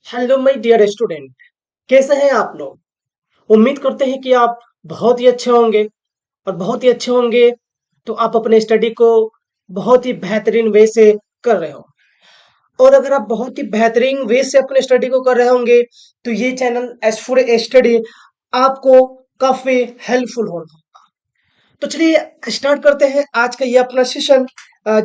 Hello my dear student. कैसे हैं आप लोग? उम्मीद करते हैं कि आप बहुत ही अच्छे होंगे। और बहुत ही अच्छे होंगे तो आप अपने स्टडी को बहुत ही बेहतरीन वे से कर रहे हो। और अगर आप बहुत ही बेहतरीन वे से अपने स्टडी को कर रहे होंगे तो ये चैनल एस फॉर स्टडी आपको काफी हेल्पफुल होगा। तो चलिए स्टार्ट करते हैं आज का ये अपना सेशन।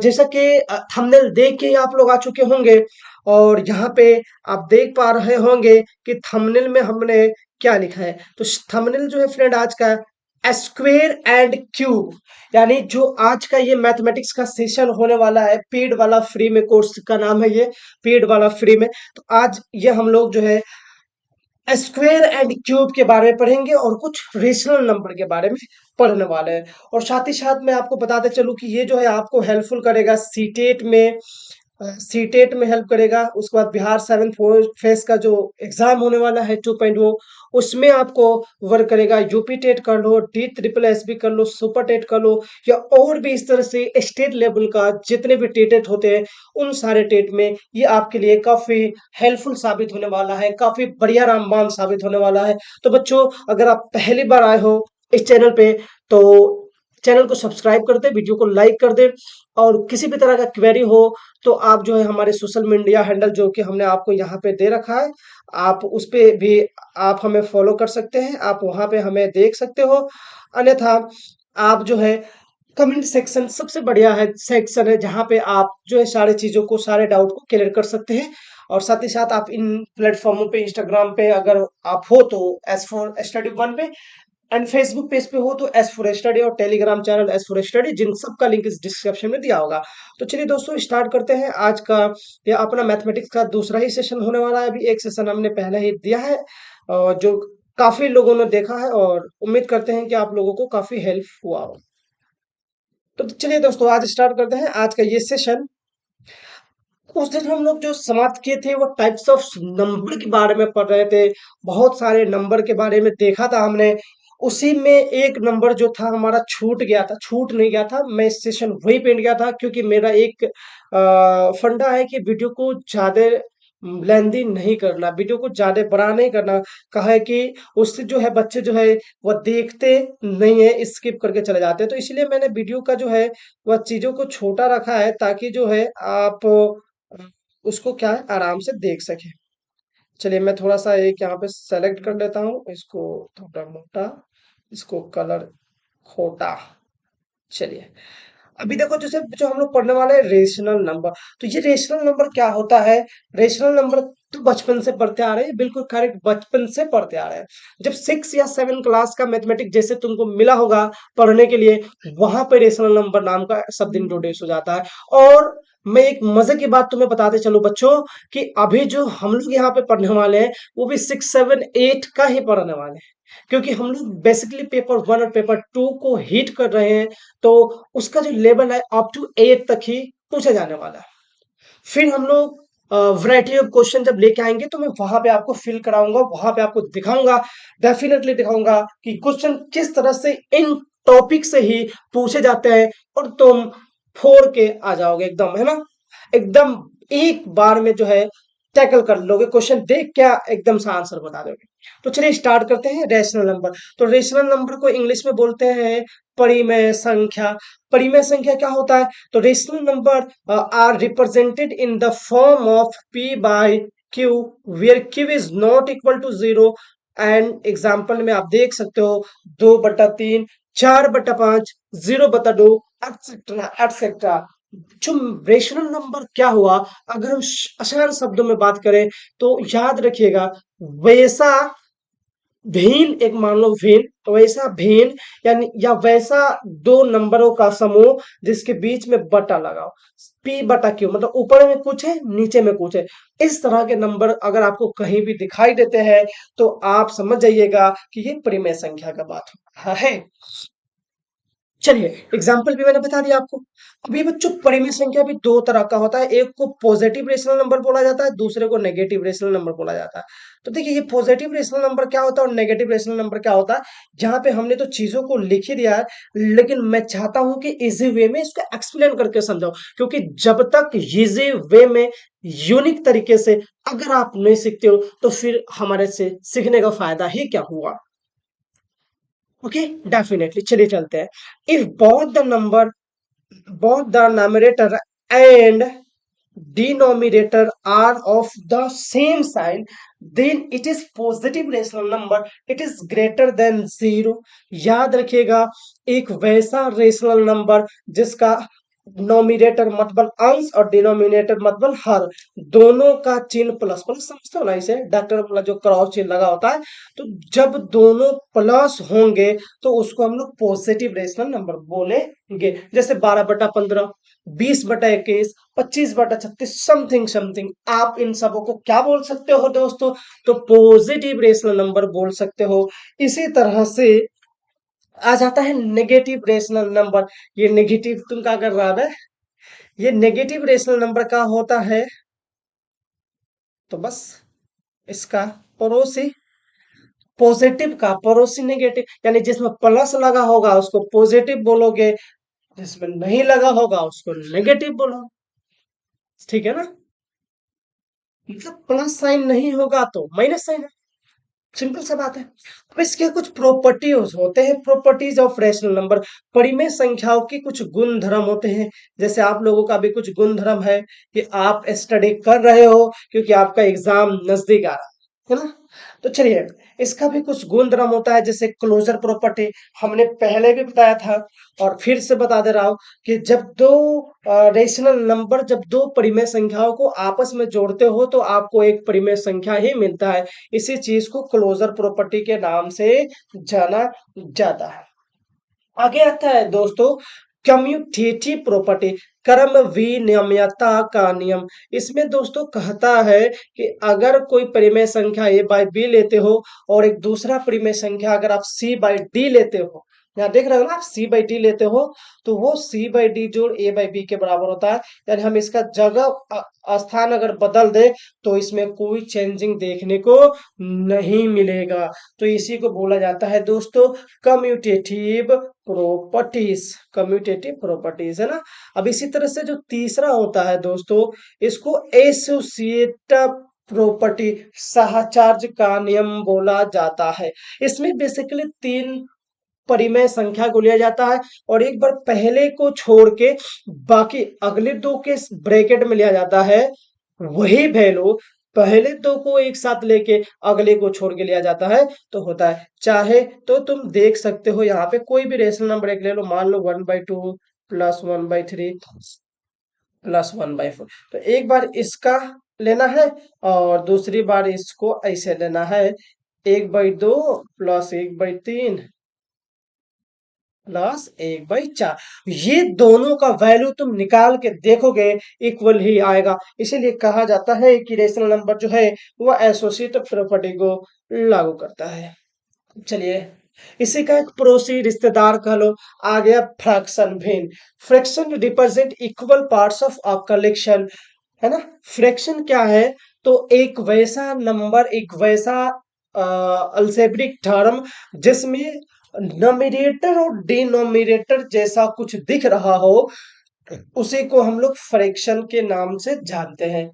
जैसा कि थंबनेल देख के ही आप लोग आ चुके होंगे। और यहाँ पे आप देख पा रहे होंगे कि थंबनेल में हमने क्या लिखा है। तो थंबनेल जो है फ्रेंड आज का स्क्वेयर एंड क्यूब, यानी जो आज का ये मैथमेटिक्स का सेशन होने वाला है पेड वाला फ्री में, कोर्स का नाम है ये पेड वाला फ्री में। तो आज ये हम लोग जो है स्क्वायर एंड क्यूब के बारे में पढ़ेंगे और कुछ रेशनल नंबर के बारे में पढ़ने वाले हैं। और साथ ही साथ मैं आपको बताते चलूं कि ये जो है आपको हेल्पफुल करेगा सीटेट में। सीटेट में हेल्प करेगा। उसके बाद बिहार 7 फेस का जो एग्जाम होने वाला है 2.0, उसमें आपको वर्क करेगा। यूपी टेट कर लो, डी ट्रिपल एस बी कर लो, सुपर टेट कर लो, या और भी इस तरह से स्टेट लेवल का जितने भी टेट होते हैं उन सारे टेट में ये आपके लिए काफी हेल्पफुल साबित होने वाला है, काफी बढ़िया रामबाण साबित होने वाला है। तो बच्चों, अगर आप पहली बार आए हो इस चैनल पे तो चैनल को सब्सक्राइब कर दे, वीडियो को लाइक कर दे। और किसी भी तरह का क्वेरी हो तो आप जो है हमारे सोशल मीडिया हैंडल जो कि हमने आपको यहाँ पे दे रखा है, आप उस पे भी आप हमें फॉलो कर सकते हैं, आप वहां पे हमें देख सकते हो। अन्यथा आप जो है कमेंट सेक्शन सबसे बढ़िया है, सेक्शन है जहाँ पे आप जो है सारी चीजों को, सारे डाउट को क्लियर कर सकते हैं। और साथ ही साथ आप इन प्लेटफॉर्मों पे, इंस्टाग्राम पे अगर आप हो तो एस फॉर स्टडी वन पे, एंड फेसबुक पेज पे हो तो एस फॉर स्टडी, और Telegram channel S for study, जिन सब का लिंक इस डिस्क्रिप्शन में दिया होगा। तो चलिए दोस्तों स्टार्ट करते हैं आज का ये अपना मैथमेटिक्स का दूसरा ही सेशन होने वाला है। अभी एक सेशन हमने पहले ही दिया है और जो काफी लोगों ने देखा है, और उम्मीद करते हैं कि आप लोगों को काफी हेल्प हुआ हो। तो चलिए दोस्तों आज स्टार्ट करते हैं आज का ये सेशन। उस दिन हम लोग जो समाप्त किए थे वो टाइप्स ऑफ नंबर के बारे में पढ़ रहे थे। बहुत सारे नंबर के बारे में देखा था हमने। उसी में एक नंबर जो था हमारा छूट गया था, छूट नहीं गया था, मैं सेशन वही पे गया था क्योंकि मेरा एक फंडा है कि वीडियो को ज्यादा लेंदी नहीं करना, वीडियो को ज्यादा बड़ा नहीं करना। कहा है कि उससे जो है बच्चे जो है वह देखते नहीं है, स्किप करके चले जाते हैं। तो इसलिए मैंने वीडियो का जो है वह चीजों को छोटा रखा है ताकि जो है आप उसको क्या है आराम से देख सके। चलिए मैं थोड़ा सा एक यहाँ पे सेलेक्ट कर लेता हूँ, इसको थोड़ा मोटा, इसको कलर खोटा। चलिए अभी देखो जैसे जो हम लोग पढ़ने वाले हैं रेशनल नंबर। तो ये रेशनल नंबर क्या होता है? रेशनल नंबर तो बचपन से पढ़ते आ रहे हैं, बिल्कुल करेक्ट, बचपन से पढ़ते आ रहे हैं। जब 6 या 7 क्लास का मैथमेटिक्स जैसे तुमको मिला होगा पढ़ने के लिए, वहां पे रेशनल नंबर नाम का शब्द इंट्रोड्यूस हो जाता है। और मैं एक मजे की बात तुम्हें बताते चलूं बच्चों, कि अभी जो हम लोग यहाँ पे पढ़ने वाले हैं वो भी 6, 7, 8 का ही पढ़ने वाले हैं। क्योंकि हम लोग बेसिकली पेपर 1 और पेपर 2 को हिट कर रहे हैं। तो उसका जो लेवल है अप टू 8 तक ही पूछा जाने वाला है। फिर हम लोग वैरायटी ऑफ क्वेश्चन जब लेके आएंगे तो मैं वहां पे आपको फिल कराऊंगा, वहां पे आपको दिखाऊंगा, डेफिनेटली दिखाऊंगा कि क्वेश्चन किस तरह से इन टॉपिक से ही पूछे जाते हैं। और तुम फोड़ के आ जाओगे एकदम, है ना, एकदम एक बार में जो है टैकल कर लोगे, क्वेश्चन देख क्या एकदम से आंसर बता दोगे। तो चलिए स्टार्ट करते हैं रेशनल नंबर। तो रेशनल नंबर को इंग्लिश में बोलते हैं परिमेय संख्या। परिमेय संख्या क्या होता है? तो rational number are represented in the form of p by q where q is not equal to 0। And example में आप देख सकते हो 2/3, 4/5, 0/2, एक्सेट्रा एक्सेट्रा। जो रेशनल नंबर क्या हुआ, अगर हम आसान शब्दों में बात करें तो याद रखिएगा, वैसा भिन्न, एक मान लो भिन्न, तो वैसा भिन्न यानी या वैसा दो नंबरों का समूह जिसके बीच में बटा लगाओ। p/q मतलब ऊपर में कुछ है नीचे में कुछ है। इस तरह के नंबर अगर आपको कहीं भी दिखाई देते हैं तो आप समझ जाइएगा कि ये परिमेय संख्या का बात हो रहा है। चलिए, एग्जाम्पल भी मैंने बता दिया आपको। अब ये बच्चों परिमेय संख्या भी दो तरह का होता है, एक को पॉजिटिव रेशनल नंबर बोला जाता है, दूसरे को नेगेटिव रेशनल नंबर बोला जाता है। तो देखिए, ये पॉजिटिव रेशनल नंबर क्या होता है और नेगेटिव रेशनल नंबर क्या होता है। जहां पे हमने तो चीजों को लिख ही दिया है, लेकिन मैं चाहता हूं कि इजी वे में इसको एक्सप्लेन करके समझाओ, क्योंकि जब तक इजी वे में यूनिक तरीके से अगर आप नहीं सीखते हो, तो फिर हमारे से सीखने का फायदा ही क्या हुआ। ओके, डेफिनेटली, चलिए चलते हैं। If both the numerator and denominator are of the same sign, then it is positive rational number, it is greater than zero। याद रखिएगा, एक वैसा रेशनल नंबर जिसका नोमिनेटर मतलब अंश और डिनोमिनेटर मतलब हर, दोनों का चिन्ह प्लस प्लस, समझते हो ना इसे, डॉक्टर वाला जो क्रॉस चिन्ह लगा होता है। तो जब दोनों प्लस होंगे तो उसको हम लोग पॉजिटिव रेशनल नंबर बोलेंगे। जैसे 12/15, 20/21, 25/36, समथिंग समथिंग, आप इन सबों को क्या बोल सकते हो दोस्तों, तो पॉजिटिव रेशनल नंबर बोल सकते हो। इसी तरह से आ जाता है नेगेटिव रेशनल नंबर। ये नेगेटिव तुम क्या कर रहा है, ये नेगेटिव रेशनल नंबर का होता है, तो बस इसका पड़ोसी, पॉजिटिव का पड़ोसी नेगेटिव, यानी जिसमें प्लस लगा होगा उसको पॉजिटिव बोलोगे, जिसमें नहीं लगा होगा उसको नेगेटिव बोलो। ठीक है ना, मतलब प्लस साइन नहीं होगा तो माइनस साइन है, सिंपल सा बात है। अब इसके कुछ प्रॉपर्टीज होते हैं, प्रॉपर्टीज ऑफ रेशनल नंबर, परिमेय संख्याओं की कुछ गुण धर्म होते हैं। जैसे आप लोगों का भी कुछ गुण धर्म है कि आप स्टडी कर रहे हो क्योंकि आपका एग्जाम नजदीक आ रहा है ना। तो चलिए, इसका भी कुछ गुण धर्म होता है, जैसे क्लोजर प्रॉपर्टी, हमने पहले भी बताया था और फिर से बता दे रहा हूं कि जब दो रेशनल नंबर, जब दो परिमेय संख्याओं को आपस में जोड़ते हो तो आपको एक परिमेय संख्या ही मिलता है। इसी चीज को क्लोजर प्रॉपर्टी के नाम से जाना जाता है। आगे आता है दोस्तों कम्यूटेटिव प्रॉपर्टी, क्रम विनिमयता का नियम। इसमें दोस्तों कहता है कि अगर कोई परिमेय संख्या a बाई बी लेते हो और एक दूसरा परिमेय संख्या अगर आप c बाई डी लेते हो, यहाँ देख रहे हो ना, आप c बाई डी लेते हो, तो वो c बाई डी जोड़ a बाई बी के बराबर होता है। यानी हम इसका जगह स्थान अगर बदल दे तो इसमें कोई चेंजिंग देखने को नहीं मिलेगा। तो इसी को बोला जाता है दोस्तों कम्यूटेटिव प्रॉपर्टीज, कम्यूटेटिव प्रॉपर्टीज, है ना। अब इसी तरह से जो तीसरा होता है दोस्तों, इसको एसोसिएट प्रॉपर्टी, सहचार्य का नियम बोला जाता है। इसमें बेसिकली तीन परिमेय संख्या को लिया जाता है और एक बार पहले को छोड़ के बाकी अगले दो के ब्रैकेट में लिया जाता है, वही वैल्यू पहले दो को एक साथ लेके अगले को छोड़ के लिया जाता है तो होता है। चाहे तो तुम देख सकते हो यहाँ पे कोई भी रेशनल नंबर एक ले लो, मान लो 1/2 प्लस 1/3 प्लस 1/4, तो एक बार इसका लेना है और दूसरी बार इसको ऐसे लेना है, 1/2 प्लस 1/3 प्लस 1/4, ये दोनों का वैल्यू तुम निकाल के देखोगे इक्वल ही आएगा। इसीलिए कहा जाता है कि रेशनल नंबर जो है वो एसोसिएटिव प्रॉपर्टी को लागू करता है। चलिए, इसी का एक पड़ोसी रिश्तेदार कह लो आ गया फ्रैक्शन भिन्न। Fraction represent equal parts of a collection, है ना। फ्रैक्शन क्या है, तो एक वैसा नंबर, एक वैसा अल्जेब्रिक टर्म जिसमें नोमिनेटर और डिनोमिनेटर जैसा कुछ दिख रहा हो, उसी को हम लोग फ्रैक्शन के नाम से जानते हैं।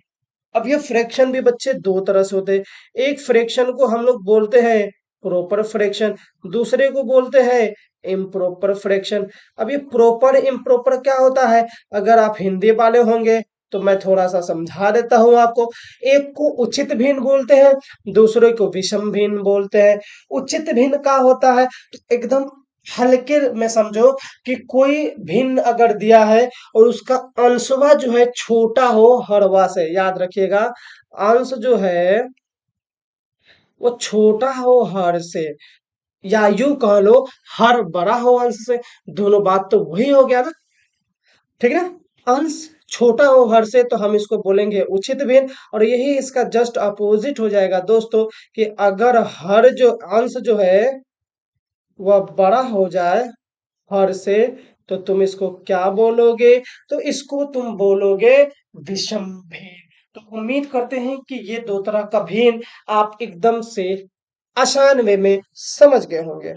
अब ये फ्रैक्शन भी बच्चे दो तरह से होते हैं। एक फ्रैक्शन को हम लोग बोलते हैं प्रॉपर फ्रैक्शन, दूसरे को बोलते हैं इम्प्रॉपर फ्रैक्शन। अब ये प्रॉपर इम्प्रॉपर क्या होता है, अगर आप हिंदी वाले होंगे तो मैं थोड़ा सा समझा देता हूं आपको। एक को उचित भिन्न बोलते हैं, दूसरे को विषम भिन्न बोलते हैं। उचित भिन्न क्या होता है, तो एकदम हल्के में समझो कि कोई भिन्न अगर दिया है और उसका अंशवा जो है छोटा हो हरवा से, याद रखिएगा, अंश जो है वो छोटा हो हर से, या यूं कह लो हर बड़ा हो अंश से, दोनों बात तो वही हो गया ना, ठीक है ना। अंश छोटा हो हर से तो हम इसको बोलेंगे उचित भिन्न, और यही इसका जस्ट अपोजिट हो जाएगा दोस्तों, कि अगर हर जो अंश जो है वह बड़ा हो जाए हर से, तो तुम इसको क्या बोलोगे? तो इसको तुम बोलोगे विषम भेद। तो उम्मीद करते हैं कि ये दो तरह का भेद आप एकदम से आसान वे में समझ गए होंगे।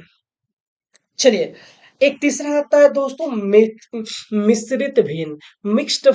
चलिए, एक तीसरा आता है दोस्तों मिश्रित भिन्न, mixed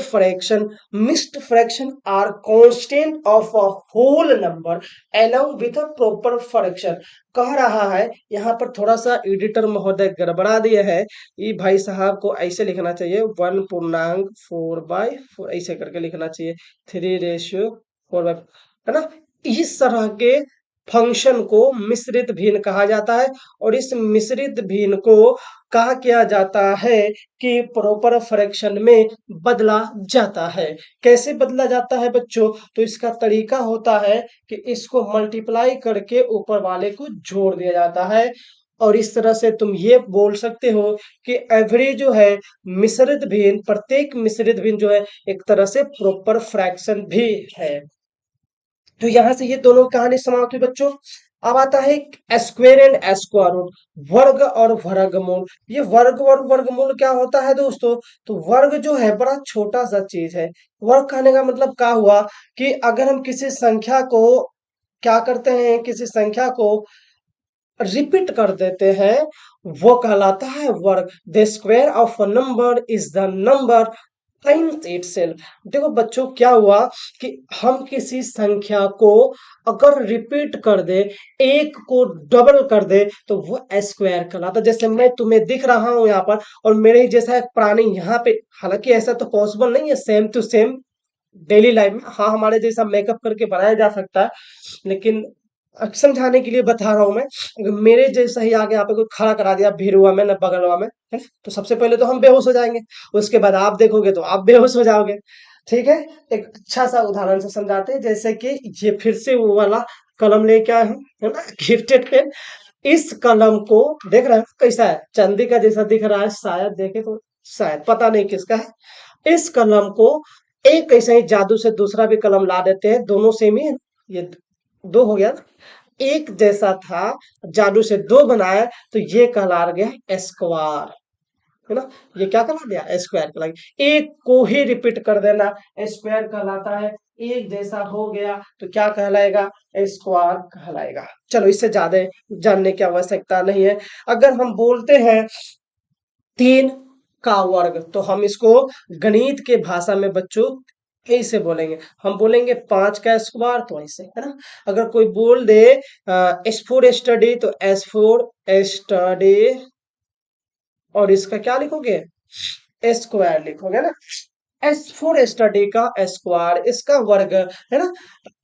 fraction are constant of a whole number along with a proper fraction. कह रहा है यहाँ पर थोड़ा सा एडिटर महोदय गड़बड़ा दिया है, ये भाई साहब को ऐसे लिखना चाहिए 1.4/4 ऐसे करके लिखना चाहिए, 3:4 है ना। इस तरह के फंक्शन को मिश्रित भिन्न कहा जाता है, और इस मिश्रित भिन्न को कहा किया जाता है कि प्रॉपर फ्रैक्शन में बदला जाता है। कैसे बदला जाता है बच्चों? तो इसका तरीका होता है कि इसको मल्टीप्लाई करके ऊपर वाले को जोड़ दिया जाता है, और इस तरह से तुम ये बोल सकते हो कि एवरी जो है मिश्रित भिन्न, प्रत्येक मिश्रित भिन्न जो है एक तरह से प्रॉपर फ्रैक्शन भी है। तो यहां से ये दोनों कहानी समाप्त हुई बच्चों। अब आता है स्क्वायर एंड स्क्वायर रूट, वर्ग और वर्गमूल। ये वर्ग और वर्गमूल क्या होता है दोस्तों? तो वर्ग जो है बड़ा छोटा सा चीज है। वर्ग कहने का मतलब क्या हुआ कि अगर हम किसी संख्या को क्या करते हैं, किसी संख्या को रिपीट कर देते हैं, वो कहलाता है वर्ग। The square of a number is the number times itself. देखो बच्चों क्या हुआ कि हम किसी संख्या को अगर रिपीट कर दे, एक को डबल कर दे, तो वो स्क्वायर कहलाता है। जैसे मैं तुम्हें दिख रहा हूं यहाँ पर, और मेरे ही जैसा एक प्राणी यहाँ पे, हालांकि ऐसा तो पॉसिबल नहीं है same to same daily life में, हाँ हमारे जैसा मेकअप करके बनाया जा सकता है, लेकिन समझाने के लिए बता रहा हूं मैं। अगर मेरे जैसा ही आगे यहाँ पे कोई खड़ा करा दिया भिरुआ में न बगलवा में, है ना? तो सबसे पहले तो हम बेहोश हो जाएंगे, उसके बाद आप देखोगे तो आप बेहोश हो जाओगे। ठीक है, एक अच्छा सा उदाहरण से समझाते हैं, जैसे कि ये फिर से वो वाला कलम लेके आए हैं, है ना, गिफ्टेड पेन। इस कलम को देख रहे हैं कैसा है, चांदी का जैसा दिख रहा है, शायद देखे तो, शायद पता नहीं किसका है। इस कलम को एक ऐसे ही जादू से दूसरा भी कलम ला देते हैं, दोनों सेम ही है, ये दो हो गया ना, एक जैसा था, जादू से दो बनाया, तो ये कहला गया स्क्वायर, है ना। ये क्या कहला गया? स्क्वायर कहला गया। एक को ही रिपीट कर देना स्क्वायर कहलाता है, एक जैसा हो गया तो क्या कहलाएगा? स्क्वायर कहलाएगा। चलो, इससे ज्यादा जानने की आवश्यकता नहीं है। अगर हम बोलते हैं 3 का वर्ग, तो हम इसको गणित के भाषा में बच्चों ऐसे बोलेंगे, हम बोलेंगे 5 का स्क्वायर, तो ऐसे, है ना। अगर कोई बोल दे एस फोर स्टडी, तो एस फोर स्टडी, और इसका क्या लिखोगे? स्क्वायर लिखोगे ना। एस फोर स्टडी का स्क्वायर, इसका वर्ग, है ना।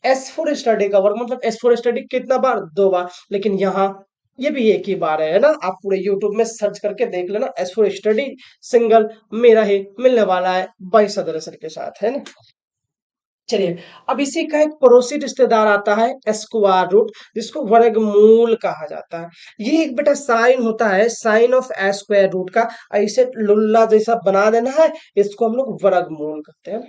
एस फोर स्टडी का वर्ग मतलब एस फोर स्टडी कितना बार? 2 बार, लेकिन यहाँ ये भी एक ही बार है ना। आप पूरे यूट्यूब में सर्च करके देख लेना, एस फोर स्टडी सिंगल मेरा ही मिलने वाला है 22 सदस्य के साथ, है ना। चलिए, अब इसी का एक पड़ोसी रिश्तेदार आता है स्क्वायर रूट, जिसको वर्गमूल कहा जाता है। ये एक बेटा साइन होता है, साइन ऑफ स्क्वायर रूट का, ऐसे लुल्ला जैसा बना देना है, इसको हम लोग वर्गमूल कहते हैं।